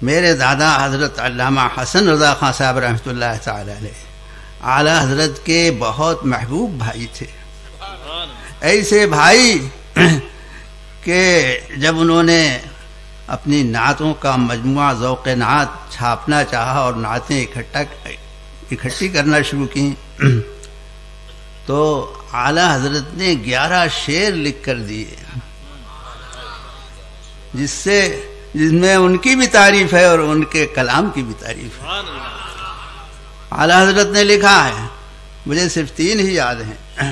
میرے دادا حضرت علامہ حسن رضا خان صاحب رحمۃ اللہ تعالی علیہ اعلیٰ حضرت کے بہت محبوب بھائی تھے. ایسے بھائی کہ جب انہوں نے اپنی نعتوں کا مجموعہ ذوق نعت چھاپنا چاہا اور نعتیں اکٹھی کرنا شروع کی تو اعلیٰ حضرت نے 11 شعر لکھ کر دیے، جس میں ان کی بھی تعریف ہے اور ان کے کلام کی بھی تعریف ہے. اعلیٰ حضرت نے لکھا ہے، مجھے صرف 3 ہی یاد ہیں.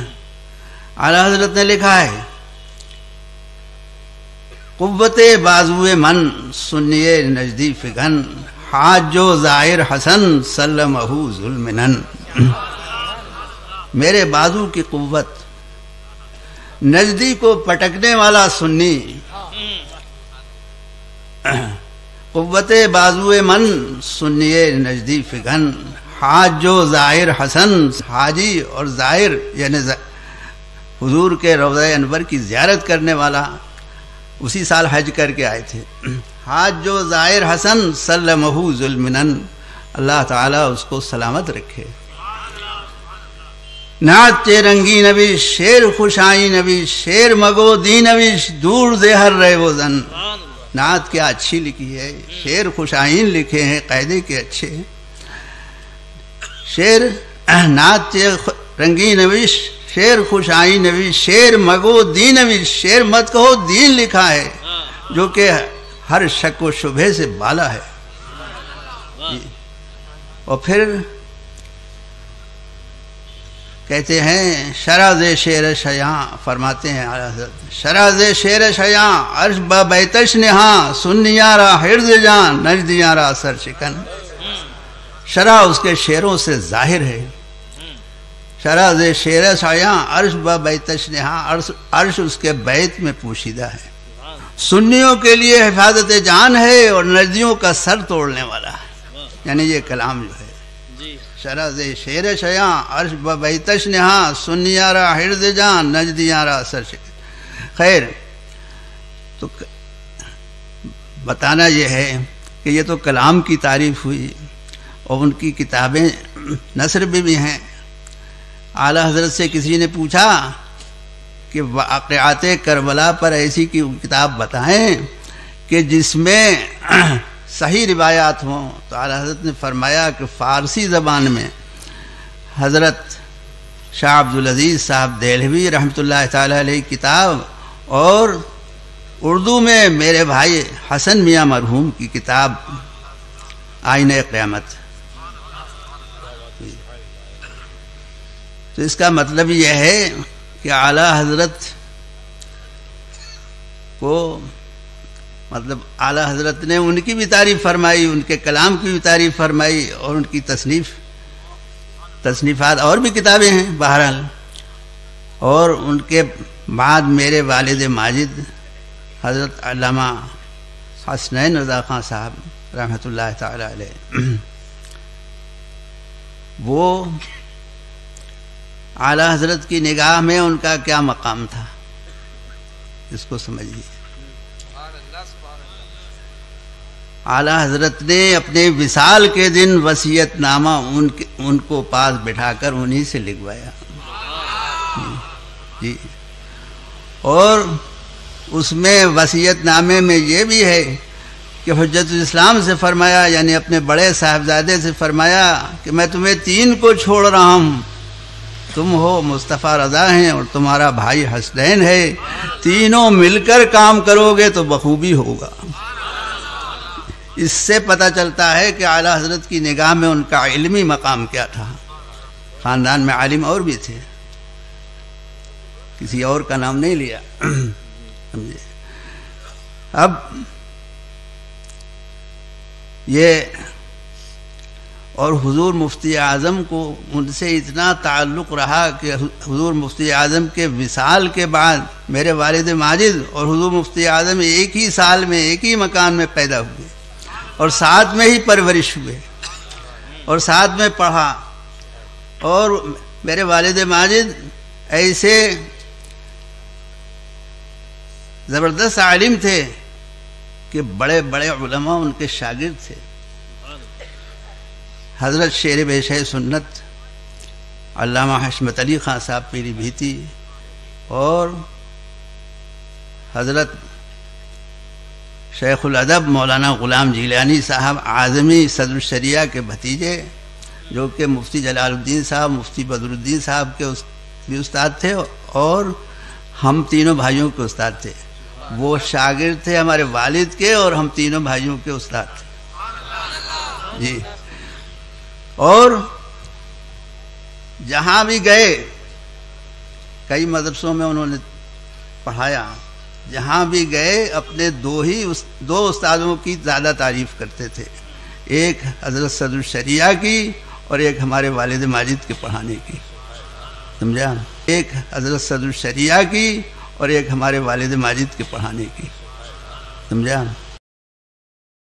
اعلیٰ حضرت نے لکھا ہے: قوت بازوئے من سنیے نجدی فگن، حاج جو زائر حسن سلمہ ذوالمنن. میرے بازو کی قوت، نجدی کو پٹکنے والا سنی. قوت بازوئے من سنیے نجدی فگن، حاج جو زائر حسن، حاجی اور زائر یعنی حضور کے روضہ انور کی زیارت کرنے والا، اسی سال حج کر کے آئے تھے. حاج جو زائر حسن سلمہ ذوالمنن، اللہ تعالیٰ اس کو سلامت رکھے. نعت چے رنگی نویش شیر خوشائی نویش، شیر مگو دی نویش دور دے ہر رہے وہ زن. نعت کیا اچھی لکھی ہے، شیر خوشائین لکھے ہیں، قاعدے کے اچھے. شیر نعت چے رنگی نویش شیر خوشائی نویش، شیر مگو دی نویش، شیر مت کہو دین لکھا ہے جو کہ ہر شک و شبہ سے بالا ہے. اور پھر کہتے ہیں شراز شیر شیاں، فرماتے ہیں شراز شیر شیاں عرش با بیتش نہاں، سنیاں را حرز جان نجدیاں را سر شکن. شرح اس کے شیروں سے ظاہر ہے. شراز شیر شیاں عرش با بیتش نہاں، عرش اس کے بیت میں پوشیدہ ہے. سنیوں کے لیے حفاظت جان ہے اور نجدیوں کا سر توڑنے والا ہے. یعنی یہ کلام جو ہے شراز شیر شیاں عرش با بیتش نہاں، سنیاں را حرز جان نجدیاں را سر شکن. خیر، تو بتانا یہ ہے کہ یہ تو کلام کی تعریف ہوئی اور ان کی کتابیں نثر بھی ہیں. اعلیٰ حضرت سے کسی نے پوچھا کہ واقعات کربلا پر ایسی کی کتاب بتائیں کہ جس میں صحیح روایات ہوں. تو اعلیٰ حضرت نے فرمایا کہ فارسی زبان میں حضرت شاہ عبدالعزیز صاحب دہلوی رحمۃ اللہ تعالی علیہ کتاب، اور اردو میں میرے بھائی حسن میاں مرحوم کی کتاب آئینہ قیامت. تو اس کا مطلب یہ ہے کہ اعلیٰ حضرت کو اعلیٰ حضرت نے ان کی بھی تعریف فرمائی، ان کے کلام کی بھی تعریف فرمائی، اور ان کی تصنیفات اور بھی کتابیں ہیں بہرحال. اور ان کے بعد میرے والد ماجد حضرت علامہ حسنین رضا خان صاحب رحمۃ اللہ تعالی علیہ، وہ اعلیٰ حضرت کی نگاہ میں ان کا کیا مقام تھا، اس کو سمجھیے. اعلیٰ حضرت نے اپنے وصال کے دن وصیت نامہ ان کو پاس بٹھا کر انہی سے لکھوایا. جی، اور اس میں وصیت نامے میں یہ بھی ہے کہ حجت الاسلام سے فرمایا، یعنی اپنے بڑے صاحبزادے سے فرمایا کہ میں تمہیں 3 کو چھوڑ رہا ہوں. تم ہو مصطفیٰ رضا ہیں اور تمہارا بھائی حسنین ہے، تینوں مل کر کام کرو گے تو بخوبی ہوگا. اس سے پتہ چلتا ہے کہ اعلیٰ حضرت کی نگاہ میں ان کا علمی مقام کیا تھا. خاندان میں عالم اور بھی تھے، کسی اور کا نام نہیں لیا. اب یہ اور حضور مفتی اعظم کو ان سے اتنا تعلق رہا کہ حضور مفتی اعظم کے وصال کے بعد میرے والد ماجد اور حضور مفتی اعظم ایک ہی سال میں ایک ہی مکان میں پیدا ہوئے اور ساتھ میں ہی پرورش ہوئے اور ساتھ میں پڑھا. اور میرے والد ماجد ایسے زبردست عالم تھے کے بڑے بڑے علماء ان کے شاگرد تھے. حضرت شیر بیشہ سنت علامہ حشمت علی خان صاحب پیری بھیتی اور حضرت شیخ الادب مولانا غلام جیلانی صاحب اعظمی صدر الشریعہ کے بھتیجے، جو کہ مفتی جلال الدین صاحب، مفتی بدر الدین صاحب کے بھی استاد تھے اور ہم تینوں بھائیوں کے استاد تھے. وہ شاگرد تھے ہمارے والد کے اور ہم تینوں بھائیوں کے استاد تھے جی. اور جہاں بھی گئے کئی مدرسوں میں انہوں نے پڑھایا، جہاں بھی گئے اپنے دو استادوں کی زیادہ تعریف کرتے تھے، ایک حضرت صدر الشریعہ کی اور ایک ہمارے والد ماجد کے پڑھانے کی. سمجھا؟ ایک حضرت صدر الشریعہ کی اور ایک ہمارے والد ماجد کے پڑھانے کی. سمجھا؟